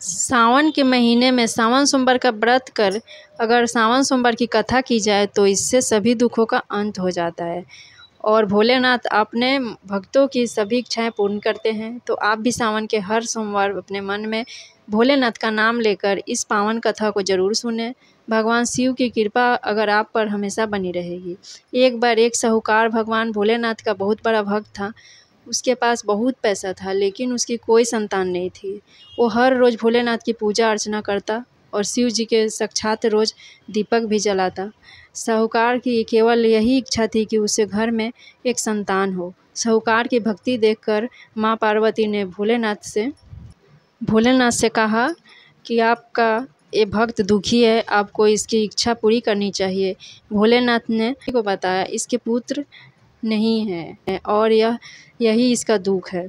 सावन के महीने में सावन सोमवार का व्रत कर अगर सावन सोमवार की कथा की जाए तो इससे सभी दुखों का अंत हो जाता है और भोलेनाथ अपने भक्तों की सभी इच्छाएं पूर्ण करते हैं। तो आप भी सावन के हर सोमवार अपने मन में भोलेनाथ का नाम लेकर इस पावन कथा को ज़रूर सुनें। भगवान शिव की कृपा अगर आप पर हमेशा बनी रहेगी। एक बार एक साहूकार भगवान भोलेनाथ का बहुत बड़ा भक्त था। उसके पास बहुत पैसा था लेकिन उसकी कोई संतान नहीं थी। वो हर रोज़ भोलेनाथ की पूजा अर्चना करता और शिव जी के साक्षात रोज़ दीपक भी जलाता। साहूकार की केवल यही इच्छा थी कि उसे घर में एक संतान हो। साहूकार की भक्ति देखकर माँ पार्वती ने भोलेनाथ से कहा कि आपका ये भक्त दुखी है, आपको इसकी इच्छा पूरी करनी चाहिए। भोलेनाथ ने को बताया इसके पुत्र नहीं है और यही इसका दुख है।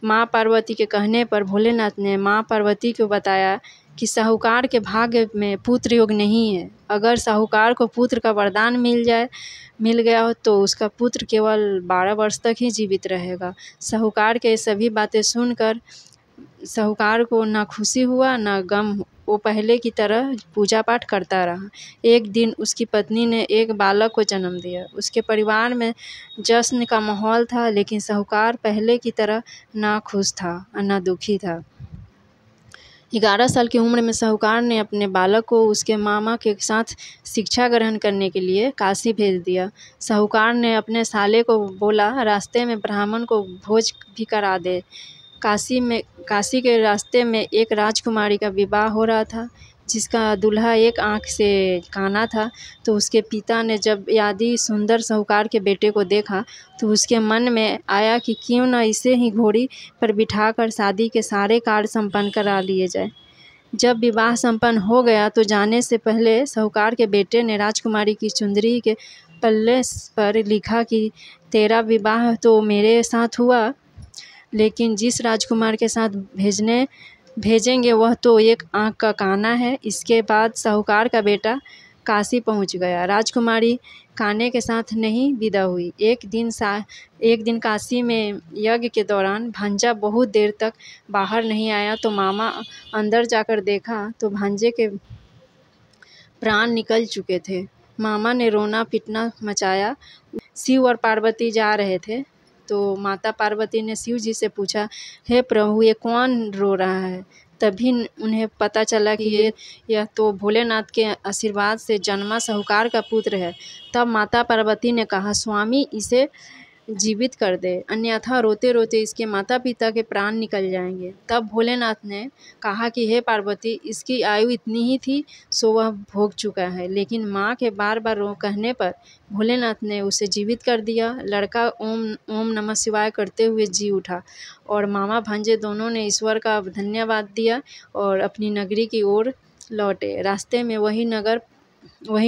माँ पार्वती के कहने पर भोलेनाथ ने माँ पार्वती को बताया कि साहूकार के भाग्य में पुत्र योग नहीं है। अगर साहूकार को पुत्र का वरदान मिल गया हो तो उसका पुत्र केवल 12 वर्ष तक ही जीवित रहेगा। साहूकार के सभी बातें सुनकर साहूकार को ना खुशी हुआ ना गम। वो पहले की तरह पूजा पाठ करता रहा। एक दिन उसकी पत्नी ने एक बालक को जन्म दिया। उसके परिवार में जश्न का माहौल था लेकिन साहूकार पहले की तरह ना खुश था और ना दुखी था। 11 साल की उम्र में साहूकार ने अपने बालक को उसके मामा के साथ शिक्षा ग्रहण करने के लिए काशी भेज दिया। साहूकार ने अपने साले को बोला रास्ते में ब्राह्मण को भोज भी करा दे। काशी के रास्ते में एक राजकुमारी का विवाह हो रहा था जिसका दूल्हा एक आंख से काना था। तो उसके पिता ने जब यादी सुंदर साहूकार के बेटे को देखा तो उसके मन में आया कि क्यों न इसे ही घोड़ी पर बिठाकर शादी के सारे कार्य संपन्न करा लिए जाए। जब विवाह संपन्न हो गया तो जाने से पहले साहूकार के बेटे ने राजकुमारी की चुंदरी के पल्ले पर लिखा कि तेरा विवाह तो मेरे साथ हुआ लेकिन जिस राजकुमार के साथ भेजेंगे वह तो एक आँख का काना है। इसके बाद साहूकार का बेटा काशी पहुंच गया। राजकुमारी काने के साथ नहीं विदा हुई। एक दिन काशी में यज्ञ के दौरान भांजा बहुत देर तक बाहर नहीं आया तो मामा अंदर जाकर देखा तो भांजे के प्राण निकल चुके थे। मामा ने रोना पिटना मचाया। शिव और पार्वती जा रहे थे तो माता पार्वती ने शिव जी से पूछा, हे प्रभु ये कौन रो रहा है? तभी उन्हें पता चला कि यह तो भोलेनाथ के आशीर्वाद से जन्मा साहूकार का पुत्र है। तब माता पार्वती ने कहा, स्वामी इसे जीवित कर दे अन्यथा रोते रोते इसके माता पिता के प्राण निकल जाएंगे। तब भोलेनाथ ने कहा कि हे पार्वती इसकी आयु इतनी ही थी सो वह भोग चुका है। लेकिन माँ के बार बार कहने पर भोलेनाथ ने उसे जीवित कर दिया। लड़का ओम ओम नमः शिवाय करते हुए जी उठा और मामा भांजे दोनों ने ईश्वर का धन्यवाद दिया और अपनी नगरी की ओर लौटे। रास्ते में वही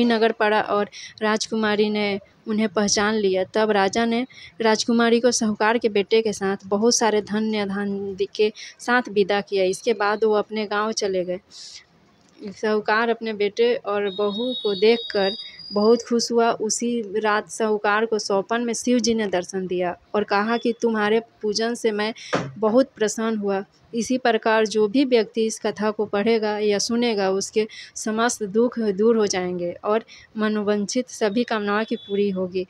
नगर पड़ा और राजकुमारी ने उन्हें पहचान लिया। तब राजा ने राजकुमारी को साहूकार के बेटे के साथ बहुत सारे धन के साथ विदा किया। इसके बाद वो अपने गांव चले गए। साहूकार अपने बेटे और बहू को देखकर बहुत खुश हुआ। उसी रात साहूकार को सौपन में शिव जी ने दर्शन दिया और कहा कि तुम्हारे पूजन से मैं बहुत प्रसन्न हुआ। इसी प्रकार जो भी व्यक्ति इस कथा को पढ़ेगा या सुनेगा उसके समस्त दुख दूर हो जाएंगे और मनोवांछित सभी कामनाएं की पूरी होगी।